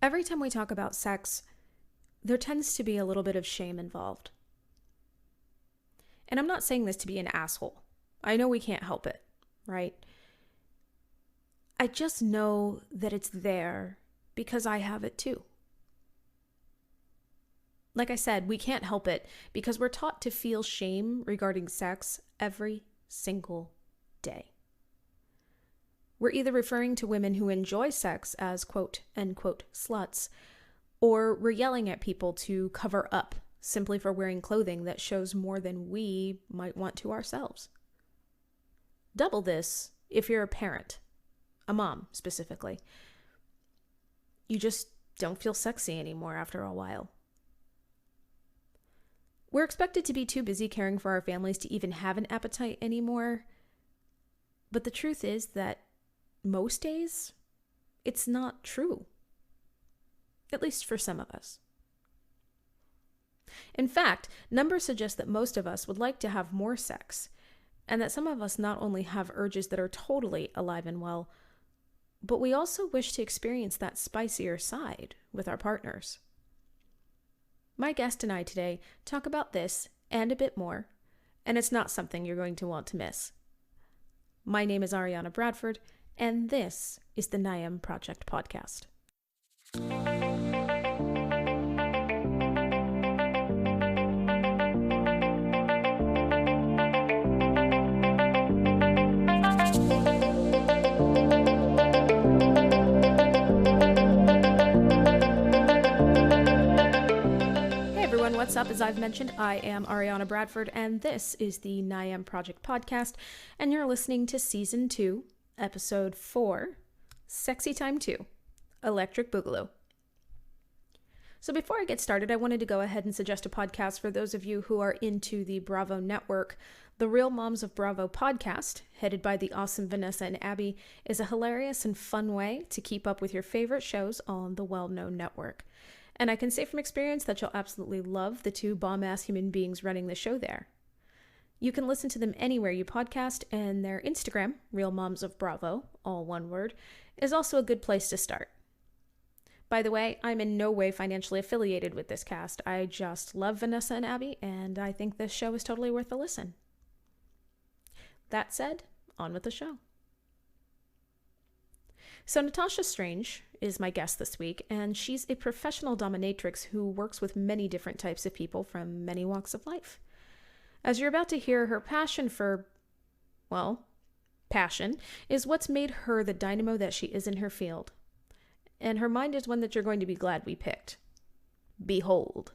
Every time we talk about sex, there tends to be a little bit of shame involved. And I'm not saying this to be an asshole. I know we can't help it, right? I just know that it's there because I have it too. Like I said, we can't help it because we're taught to feel shame regarding sex every single day. We're either referring to women who enjoy sex as quote, end quote, sluts, or we're yelling at people to cover up simply for wearing clothing that shows more than we might want to ourselves. Double this if you're a parent, a mom specifically. You just don't feel sexy anymore after a while. We're expected to be too busy caring for our families to even have an appetite anymore. But the truth is that most days, it's not true. At least for some of us. In fact, numbers suggest that most of us would like to have more sex, and that some of us not only have urges that are totally alive and well, but we also wish to experience that spicier side with our partners. My guest and I today talk about this and a bit more, and it's not something you're going to want to miss. My name is Ariana Bradford, and this is the NYAM Project Podcast. What's up? As I've mentioned, I am Ariana Bradford, and this is the NYAM Project Podcast, and you're listening to Season 2, Episode 4, Sexy Time 2, Electric Boogaloo. So before I get started, I wanted to go ahead and suggest a podcast for those of you who are into the Bravo network. The Real Moms of Bravo podcast, headed by the awesome Vanessa and Abby, is a hilarious and fun way to keep up with your favorite shows on the well-known network. And I can say from experience that you'll absolutely love the two bomb-ass human beings running the show there. You can listen to them anywhere you podcast, and their Instagram, Real Moms of Bravo, all one word, is also a good place to start. By the way, I'm in no way financially affiliated with this cast. I just love Vanessa and Abby, and I think this show is totally worth a listen. That said, on with the show. So Natasha Strange is my guest this week, and she's a professional dominatrix who works with many different types of people from many walks of life. As you're about to hear, her passion for, passion is what's made her the dynamo that she is in her field. And her mind is one that you're going to be glad we picked. Behold.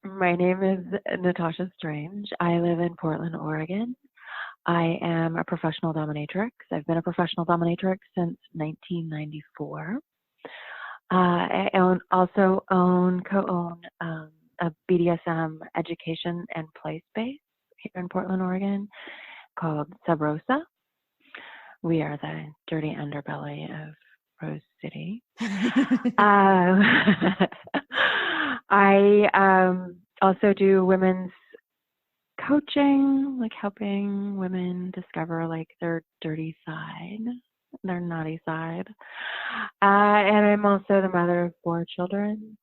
My name is Natasha Strange. I live in Portland, Oregon. I am a professional dominatrix. I've been a professional dominatrix since 1994. I co-own a BDSM education and play space here in Portland, Oregon called Sub Rosa. We are the dirty underbelly of Rose City. I also do women's coaching, like helping women discover like their dirty side, their naughty side. And I'm also the mother of 4 children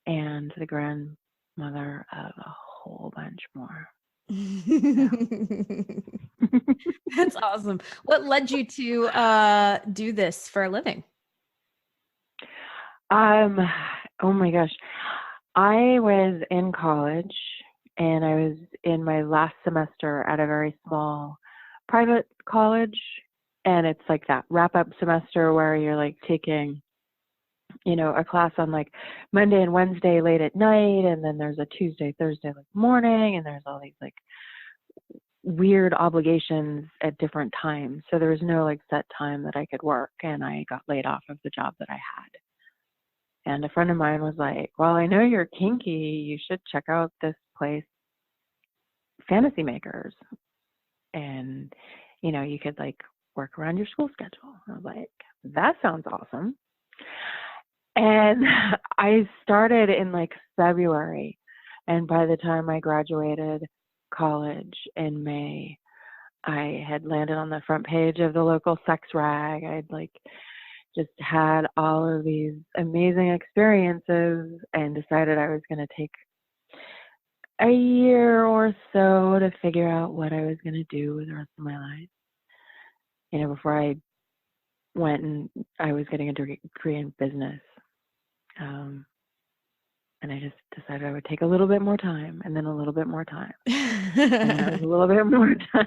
and the grandmother of a whole bunch more. That's awesome. What led you to do this for a living? Oh my gosh. I was in college and I was in my last semester at a very small private college. And it's like that wrap-up semester where you're like taking, a class on like Monday and Wednesday late at night. And then there's a Tuesday, Thursday like morning. And there's all these like weird obligations at different times. So there was no like set time that I could work. And I got laid off of the job that I had. And a friend of mine was like, well, I know you're kinky. You should check out this place, Fantasy Makers. And, you could like work around your school schedule. I was like, that sounds awesome. And I started in like February. And by the time I graduated college in May, I had landed on the front page of the local sex rag. I'd like just had all of these amazing experiences and decided I was going to take a year or so to figure out what I was going to do with the rest of my life. Before I went and I was getting a degree in business. And I just decided I would take a little bit more time and then a little bit more time. And then it was a little bit more time.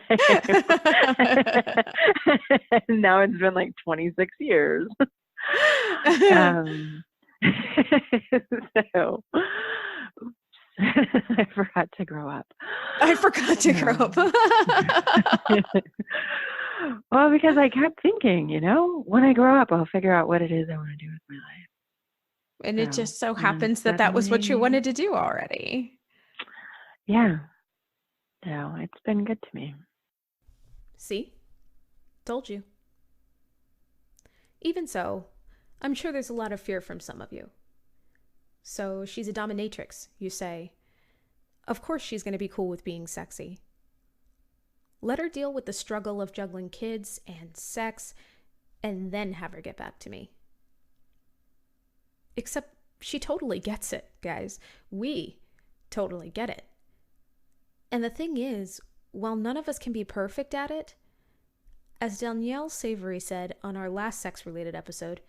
And now it's been like 26 years. So I forgot to grow up. Well, because I kept thinking, when I grow up, I'll figure out what it is I want to do with my life. And it just so happens that was what you wanted to do already. Yeah. So it's been good to me. See? Told you. Even so, I'm sure there's a lot of fear from some of you. So she's a dominatrix, you say. Of course she's going to be cool with being sexy. Let her deal with the struggle of juggling kids and sex, and then have her get back to me. Except she totally gets it, guys. We totally get it. And the thing is, while none of us can be perfect at it, as Danielle Savory said on our last sex-related episode,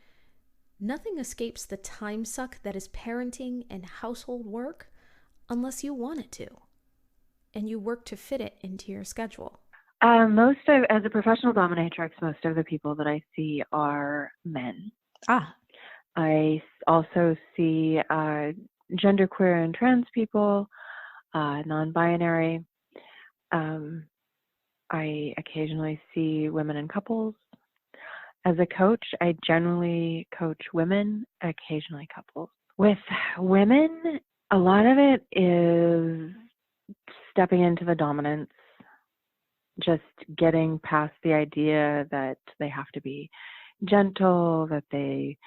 nothing escapes the time suck that is parenting and household work unless you want it to, and you work to fit it into your schedule. As a professional dominatrix, most of the people that I see are men. I also see genderqueer and trans people, non-binary. I occasionally see women in couples. As a coach, I generally coach women, occasionally couples. With women, a lot of it is stepping into the dominance, just getting past the idea that they have to be gentle, that they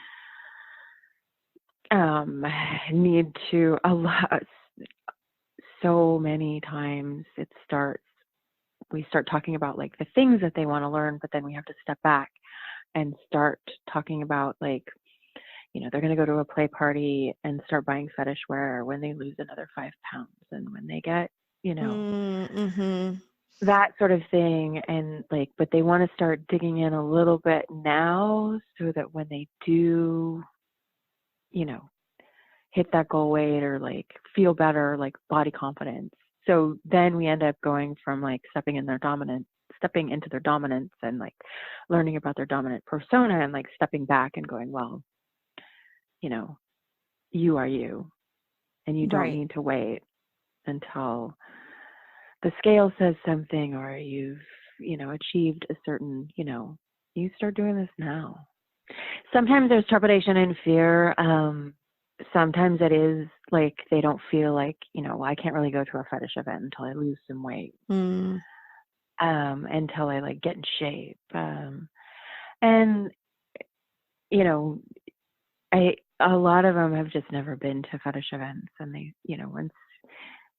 need to so many times we start talking about like the things that they want to learn, but then we have to step back and start talking about like, they're going to go to a play party and start buying fetish wear when they lose another 5 pounds and when they get, that sort of thing. And like, but they want to start digging in a little bit now so that when they do, hit that goal weight or like feel better, like body confidence. So then we end up going from like stepping into their dominance and like learning about their dominant persona and like stepping back and going, well, you are you, and you don't need to wait until the scale says something or you've, achieved a certain, you start doing this now. Sometimes there's trepidation and fear. Sometimes it is like they don't feel like, well, I can't really go to a fetish event until I lose some weight, until I like get in shape. And, a lot of them have just never been to fetish events, and they, once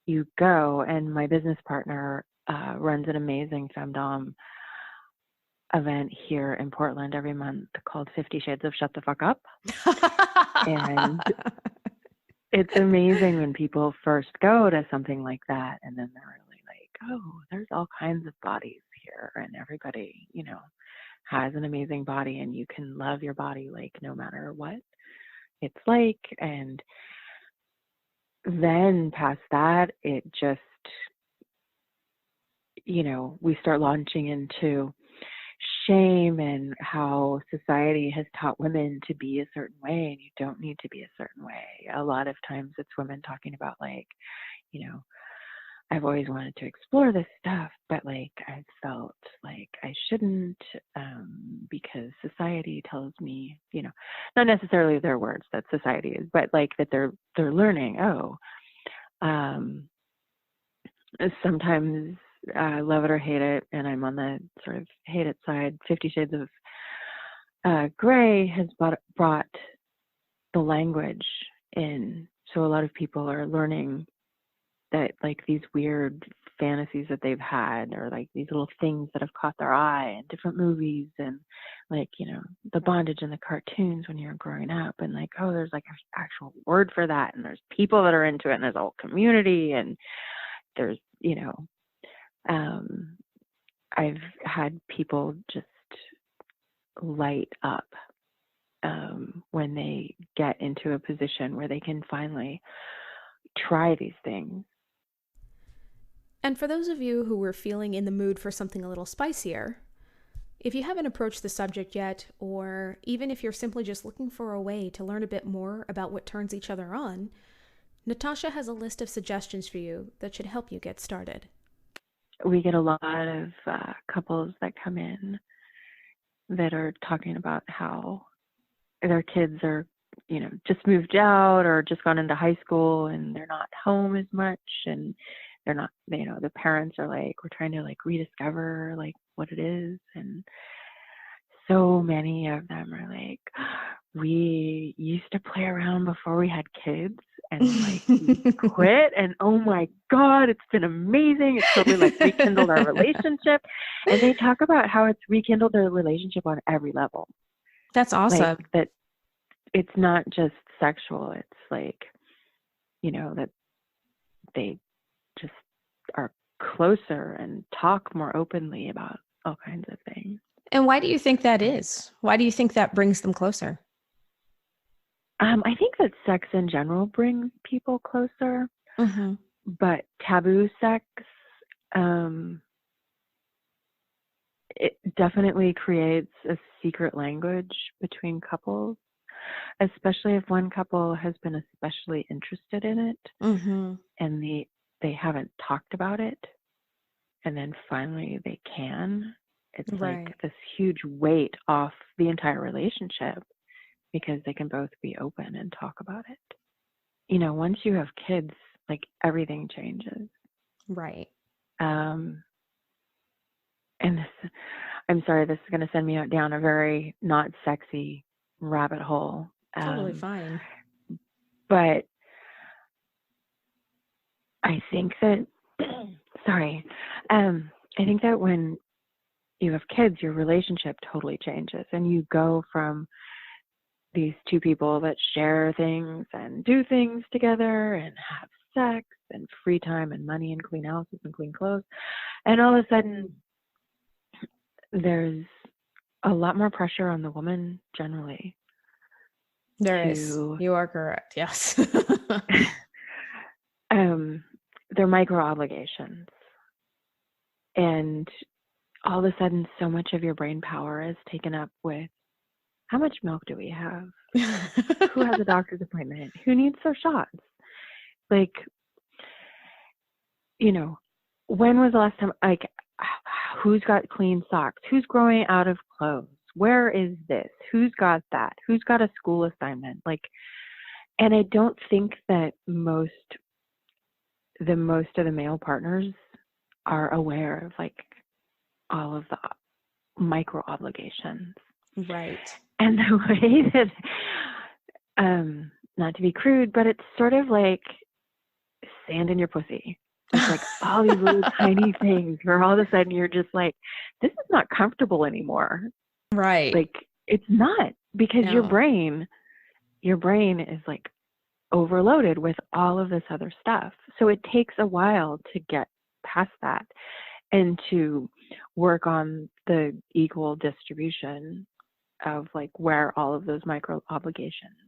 you go, and my business partner runs an amazing femdom event here in Portland every month called 50 Shades of Shut the Fuck Up. And it's amazing when people first go to something like that, and then they're really like, oh, there's all kinds of bodies here, and everybody, has an amazing body, and you can love your body like no matter what it's like. And then past that, it just, we start launching into shame and how society has taught women to be a certain way, and you don't need to be a certain way. A lot of times it's women talking about like, I've always wanted to explore this stuff, but like I felt like I shouldn't because society tells me, not necessarily their words that society is, but like that they're learning, sometimes love it or hate it, and I'm on the sort of hate it side. 50 Shades of Grey has brought the language in, so a lot of people are learning that like these weird fantasies that they've had, or like these little things that have caught their eye in different movies, and like, the bondage in the cartoons when you're growing up, and like, oh, there's like an actual word for that, and there's people that are into it, and there's a whole community, and there's, I've had people just light up when they get into a position where they can finally try these things. And for those of you who were feeling in the mood for something a little spicier, if you haven't approached the subject yet, or even if you're simply just looking for a way to learn a bit more about what turns each other on, Natasha has a list of suggestions for you that should help you get started. We get a lot of couples that come in that are talking about how their kids are, just moved out or just gone into high school, and they're not home as much, and they're not, the parents are like, we're trying to like rediscover like what it is. And so many of them are like, we used to play around before we had kids, and like we quit, and oh my God, it's been amazing. It's totally like rekindled our relationship. And they talk about how it's rekindled their relationship on every level. That's awesome. Like that it's not just sexual. It's like, that they just are closer and talk more openly about all kinds of things. And why do you think that is? Why do you think that brings them closer? I think that sex in general brings people closer, but taboo sex, it definitely creates a secret language between couples, especially if one couple has been especially interested in it, and they haven't talked about it, and then finally they can. It's like this huge weight off the entire relationship, because they can both be open and talk about it. Once you have kids, like everything changes. Right. And this, I'm sorry, this is going to send me down a very not sexy rabbit hole. Totally fine. But I think that, I think that when you have kids, your relationship totally changes, and you go from these two people that share things and do things together and have sex and free time and money and clean houses and clean clothes, and all of a sudden there's a lot more pressure on the woman generally. There is. You are correct. Yes. They're micro obligations, and all of a sudden so much of your brain power is taken up with, how much milk do we have? Who has a doctor's appointment? Who needs their shots? Like, when was the last time, like, who's got clean socks? Who's growing out of clothes? Where is this? Who's got that? Who's got a school assignment? Like, and I don't think that most of the male partners are aware of like all of the micro obligations. Right. And the way that, not to be crude, but it's sort of like sand in your pussy. It's like all these little tiny things where all of a sudden you're just like, this is not comfortable anymore. Right. Like, it's not, because your brain is like overloaded with all of this other stuff. So it takes a while to get past that and to work on the equal distribution of like where all of those micro obligations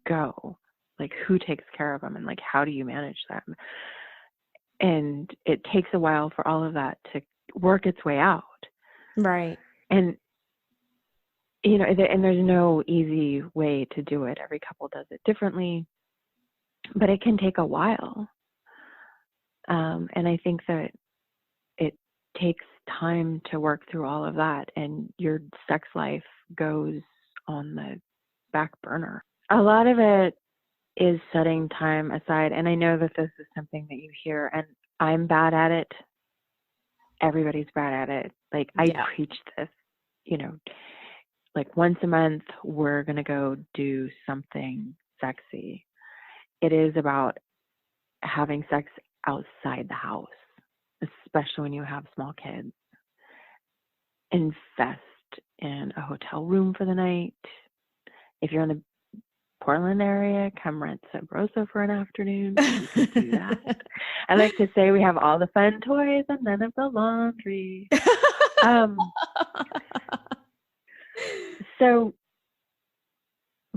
go, like who takes care of them, and like how do you manage them. And it takes a while for all of that to work its way out. Right. And and there's no easy way to do it. Every couple does it differently, but it can take a while. And I think that it takes time to work through all of that, and your sex life goes on the back burner. A lot of it is setting time aside, and I know that this is something that you hear, and I'm bad at it. Everybody's bad at it. Like, I preach this, like once a month, we're going to go do something sexy. It is about having sex outside the house. especially when you have small kids. Invest in a hotel room for the night. If you're in the Portland area, come rent Sub Rosa for an afternoon. You can do that. I like to say we have all the fun toys and none of the laundry. So,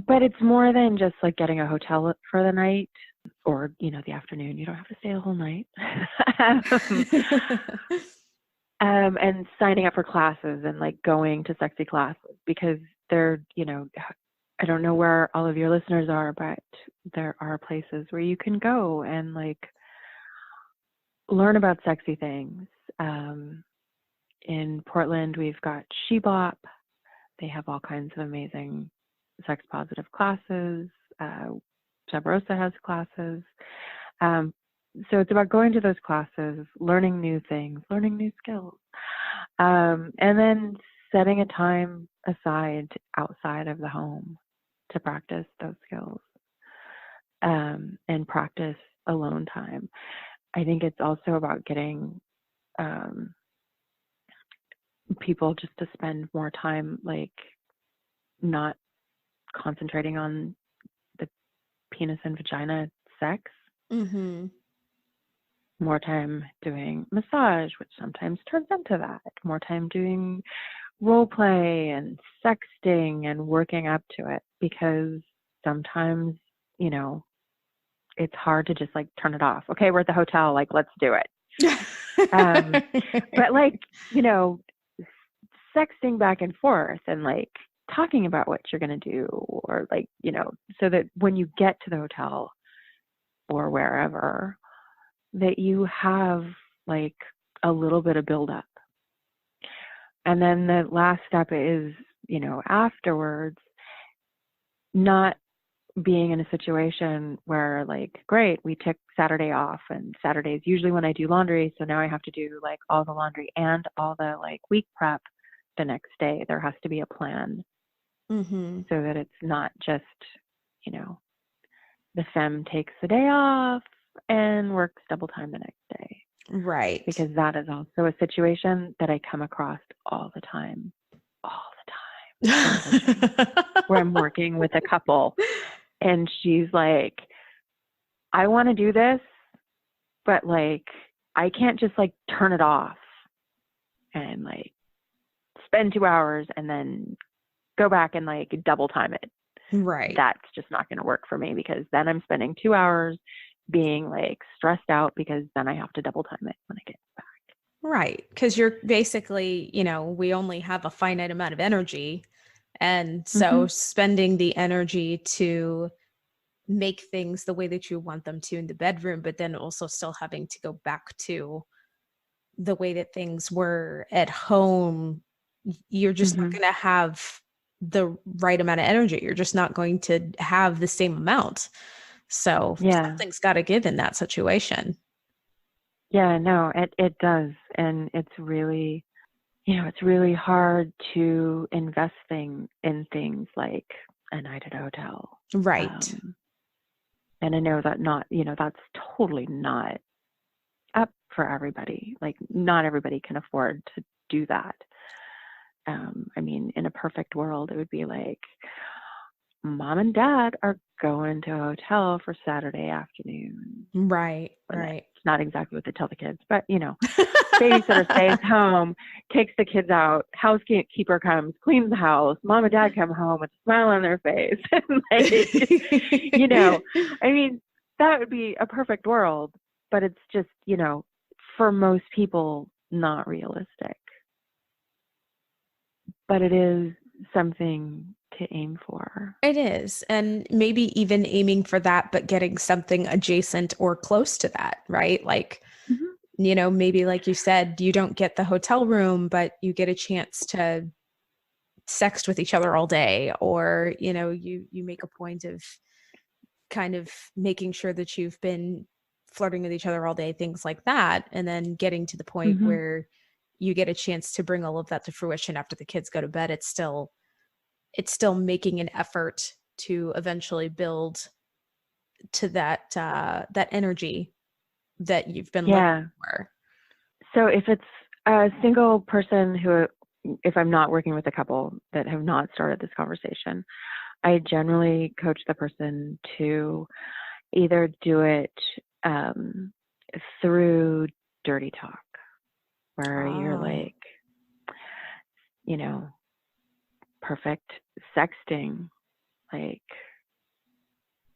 but it's more than just like getting a hotel for the night or, you know, the afternoon. You don't have to stay the whole night. And signing up for classes and like going to sexy classes, because they're, you know, I don't know where all of your listeners are, but there are places where you can go and like learn about sexy things. In Portland, we've got She Bop. They have all kinds of amazing sex positive classes. Sub Rosa has classes. So it's about going to those classes, learning new things, learning new skills, and then setting a time aside outside of the home to practice those skills, and practice alone time. I think it's also about getting people just to spend more time, like not concentrating on the penis and vagina sex. Mm-hmm. More time doing massage, which sometimes turns into that. More time doing role play and sexting and working up to it, because sometimes, you know, it's hard to just like turn it off. Okay, we're at the hotel, like let's do it. But like, you know, sexting back and forth and like talking about what you're going to do, or like, you know, so that when you get to the hotel or wherever, that you have like a little bit of buildup. And then the last step is, you know, afterwards, not being in a situation where like, great, we took Saturday off, and Saturday is usually when I do laundry. So now I have to do like all the laundry and all the like week prep the next day. There has to be a plan, Mm-hmm. so that it's not just, you know, the femme takes the day off and works double time the next day. Right. Because that is also a situation that I come across all the time, where I'm working with a couple and she's like, I want to do this, but like, I can't just like turn it off and like spend 2 hours and then go back and like double time it. Right. That's just not going to work for me, because then I'm spending 2 hours being like stressed out, because then I have to double time it when I get back. Right. Because you're basically, you know, we only have a finite amount of energy. And so spending the energy to make things the way that you want them to in the bedroom, but then also still having to go back to the way that things were at home, you're just not going to have the right amount of energy. You're just not going to have the same amount. So something's got to give in that situation. Yeah, no, it does. And it's really, you know, it's really hard to invest in things like a night at a hotel. Right. And I know that not, you know, that's totally not up for everybody. Like not everybody can afford to do that. I mean, in a perfect world, it would be like, mom and dad are going to a hotel for Saturday afternoon. Right. Right. It's not exactly what they tell the kids, but you know, babysitter stays home, takes the kids out, housekeeper comes, cleans the house, mom and dad come home with a smile on their face. And like, you know, I mean, that would be a perfect world, but it's just, you know, for most people, not realistic. But it is something to aim for. It is. And maybe even aiming for that, but getting something adjacent or close to that, right? Like, you know, maybe like you said, you don't get the hotel room, but you get a chance to sext with each other all day, or, you know, you make a point of kind of making sure that you've been flirting with each other all day, things like that. And then getting to the point where you get a chance to bring all of that to fruition after the kids go to bed. It's still making an effort to eventually build to that energy that you've been looking for. So if it's a single person who, if I'm not working with a couple that have not started this conversation, I generally coach the person to either do it through dirty talk, where you're like, you know, perfect sexting, like,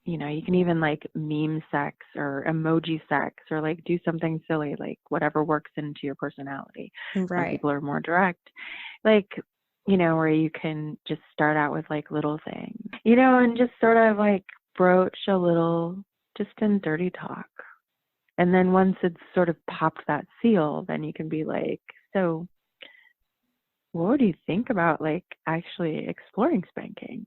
you know, you can even like meme sex or emoji sex or like do something silly, like whatever works into your personality. Some people are more direct, like, you know, where you can just start out with like little things, you know, and just sort of like broach a little just in dirty talk. And then once it's sort of popped that seal, then you can be like, so what do you think about like actually exploring spanking?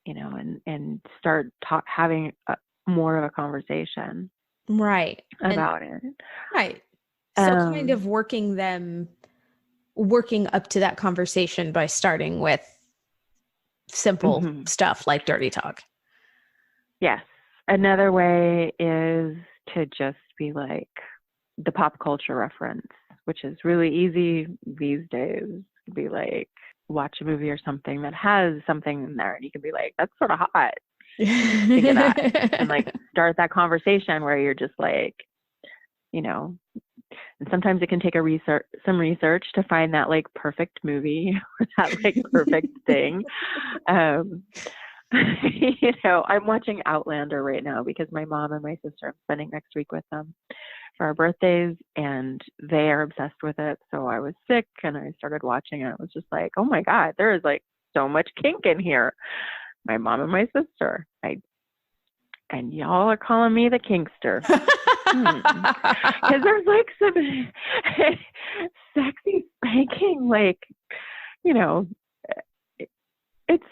You know, and start having more of a conversation. Right. About it. Right. So kind of working up to that conversation by starting with simple stuff like dirty talk. Yes. Another way is to just be like the pop culture reference, which is really easy these days. Be like, watch a movie or something that has something in there, and you can be like, that's sort of hot. Think of that. And like start that conversation where you're just like, you know, and sometimes it can take some research to find that like perfect movie or that like perfect thing. You know, I'm watching Outlander right now because my mom and my sister, I'm spending next week with them for our birthdays, and they are obsessed with it. So I was sick and I started watching it. I was just like, oh my God, there is like so much kink in here. My mom and my sister. And y'all are calling me the kinkster. Because there's like some sexy spanking, like, you know, it's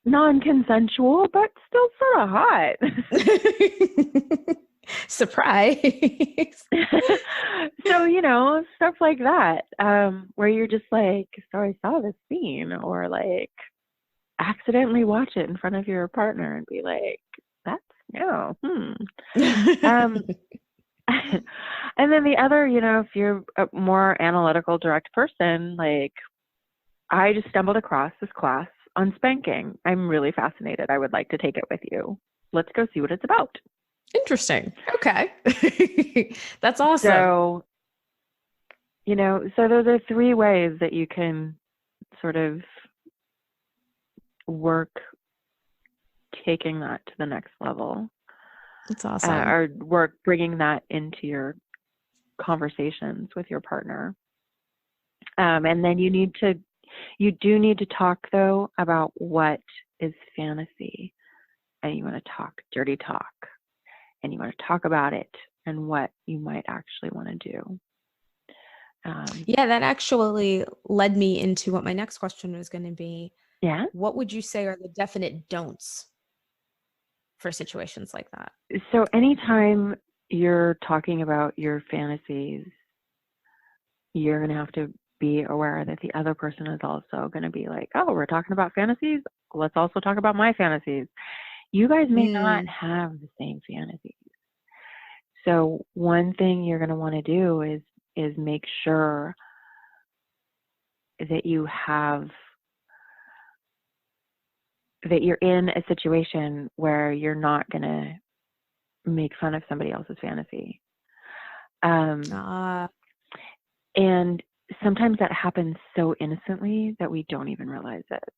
non-consensual, but still sort of hot. Surprise. So, you know, stuff like that, where you're just like, so I saw this scene, or like accidentally watch it in front of your partner and be like, that's, no. And then the other, you know, if you're a more analytical, direct person, like, I just stumbled across this class on spanking. I'm really fascinated. I would like to take it with you. Let's go see what it's about. Interesting. Okay. That's awesome. So, you know, so those are 3 ways that you can sort of work taking that to the next level. That's awesome. Or work bringing that into your conversations with your partner. And then you do need to talk, though, about what is fantasy. And you want to talk dirty talk. And you want to talk about it and what you might actually want to do. Yeah, that actually led me into what my next question was going to be. Yeah. What would you say are the definite don'ts for situations like that? So anytime you're talking about your fantasies, you're going to have to be aware that the other person is also going to be like, oh, we're talking about fantasies. Let's also talk about my fantasies. You guys may not have the same fantasies. So one thing you're going to want to do is make sure that that you're in a situation where you're not going to make fun of somebody else's fantasy. And sometimes that happens so innocently that we don't even realize it.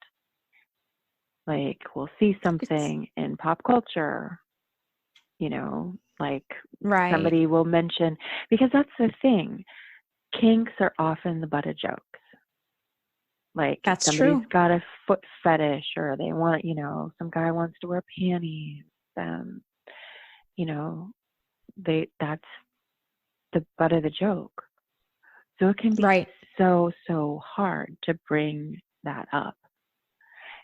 Like, we'll see something in pop culture, you know, like somebody will mention, because that's the thing. Kinks are often the butt of jokes. Like, that's somebody's true. got a foot fetish, or they want, you know, some guy wants to wear panties. You know, that's the butt of the joke. So it can be so hard to bring that up.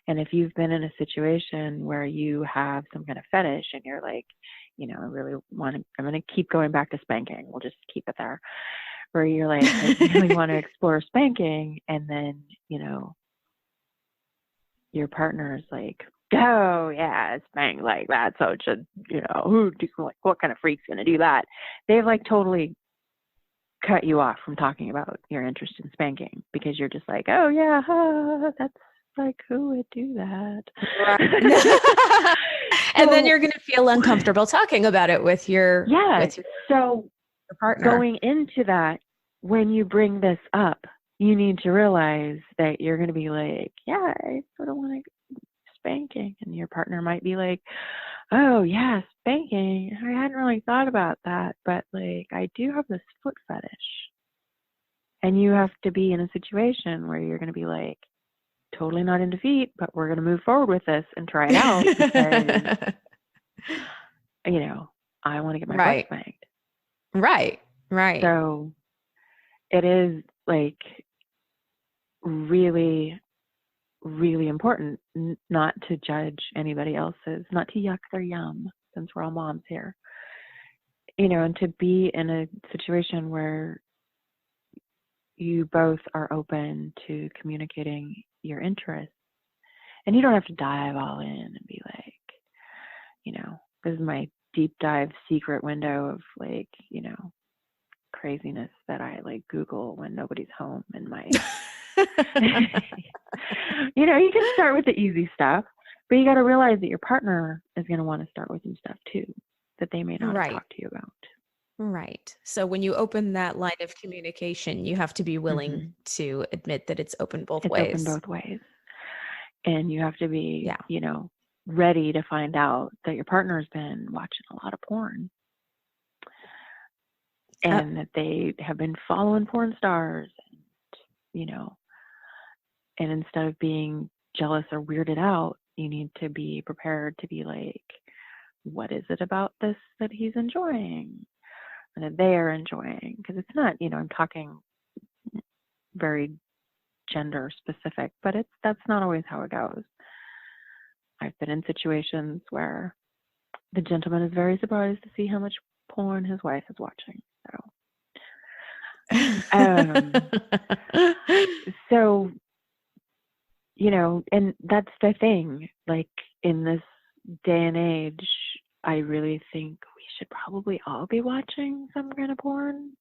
And if you've been in a situation where you have some kind of fetish and you're like, you know, I'm going to keep going back to spanking. We'll just keep it there. Where you're like, I really want to explore spanking. And then, you know, your partner is like, oh yeah, spank like that. So it should, you know, what kind of freak's going to do that? They've like totally cut you off from talking about your interest in spanking because you're just like, oh yeah, that's like, who would do that? Right. And then you're going to feel uncomfortable talking about it with your so partner. Going into that, when you bring this up, you need to realize that you're going to be like, yeah, I sort of want to spanking, and your partner might be like, oh yeah, spanking, I hadn't really thought about that, but like I do have this foot fetish. And you have to be in a situation where you're going to be like, totally not into feet, but we're going to move forward with this and try it out because, you know, I want to get my butt spanked. Right. So it is like really, really important not to judge anybody else's, not to yuck their yum, since we're all moms here, you know, and to be in a situation where you both are open to communicating your interests. And you don't have to dive all in and be like, you know, this is my deep dive secret window of like, you know, craziness that I like Google when nobody's home in my you know, you can start with the easy stuff, but you got to realize that your partner is going to want to start with some stuff too that they may not have talked to you about. Right. So when you open that line of communication, you have to be willing to admit that it's open both ways. It's open both ways. And you have to be, you know, ready to find out that your partner's been watching a lot of porn. And that they have been following porn stars, and, you know, and instead of being jealous or weirded out, you need to be prepared to be like, what is it about this that he's enjoying and that they are enjoying? Because it's not, you know, I'm talking very gender specific, but that's not always how it goes. I've been in situations where the gentleman is very surprised to see how much porn his wife is watching. So, you know, and that's the thing, like in this day and age, I really think we should probably all be watching some kind of porn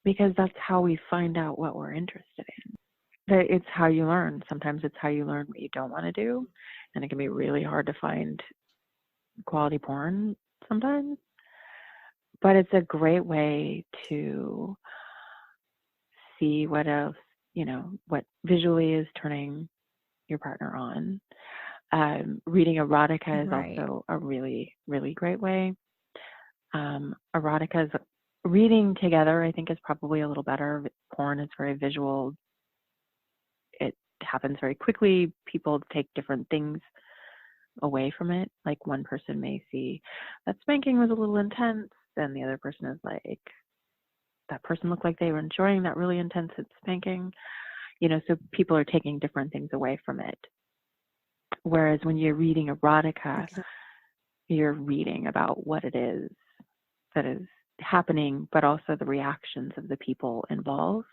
because that's how we find out what we're interested in. That it's how you learn. Sometimes it's how you learn what you don't want to do, and it can be really hard to find quality porn sometimes. But it's a great way to see what else, you know, what visually is turning your partner on. Reading erotica is also a really, really great way. Erotica is reading together, I think, is probably a little better. Porn is very visual. It happens very quickly. People take different things away from it. Like one person may see that spanking was a little intense, and the other person is like, that person looked like they were enjoying that really intense spanking. You know, so people are taking different things away from it. Whereas when you're reading erotica, you're reading about what it is that is happening, but also the reactions of the people involved.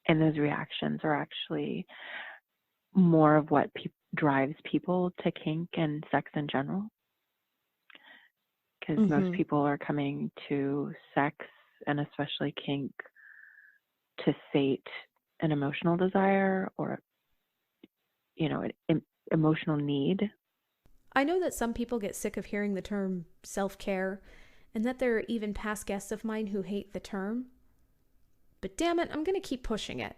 And those reactions are actually more of what drives people to kink and sex in general. Because most people are coming to sex, and especially kink, to sate an emotional desire or, you know, an emotional need. I know that some people get sick of hearing the term self-care, and that there are even past guests of mine who hate the term. But damn it, I'm going to keep pushing it.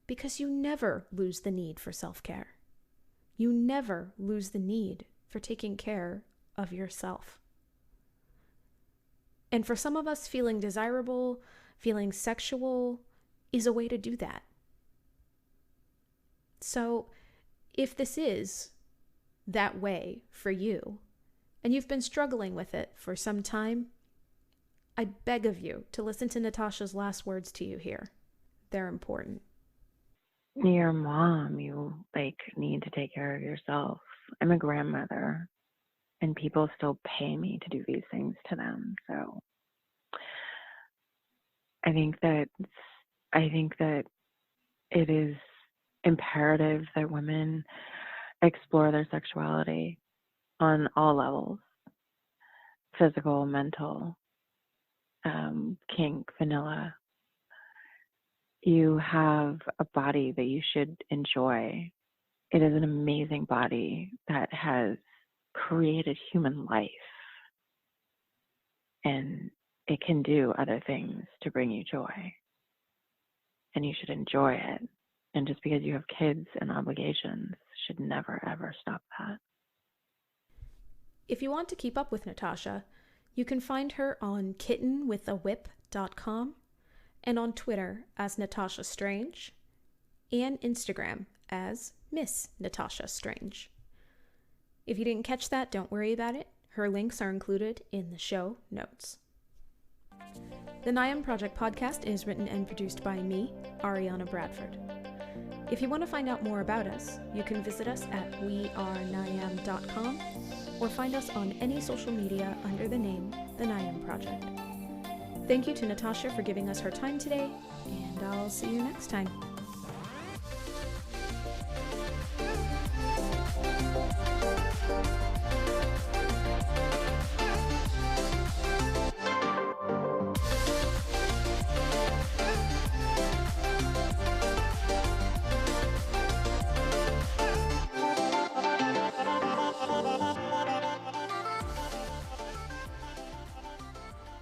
Because you never lose the need for self-care. You never lose the need for taking care of yourself. And for some of us, feeling desirable, feeling sexual is a way to do that. So if this is that way for you, and you've been struggling with it for some time, I beg of you to listen to Natasha's last words to you here. They're important. You're a mom. You need to take care of yourself. I'm a grandmother, and people still pay me to do these things to them. So I think that it is imperative that women explore their sexuality on all levels, physical, mental, kink, vanilla. You have a body that you should enjoy. It is an amazing body that has created human life, and it can do other things to bring you joy, and you should enjoy it. And just because you have kids and obligations should never, ever stop that. If you want to keep up with Natasha, you can find her on kittenwithawhip.com and on Twitter as Natasha Strange and Instagram as Miss Natasha Strange. If you didn't catch that, don't worry about it. Her links are included in the show notes. The NYAM Project podcast is written and produced by me, Ariana Bradford. If you want to find out more about us, you can visit us at wearenyam.com or find us on any social media under the name The NYAM Project. Thank you to Natasha for giving us her time today, and I'll see you next time.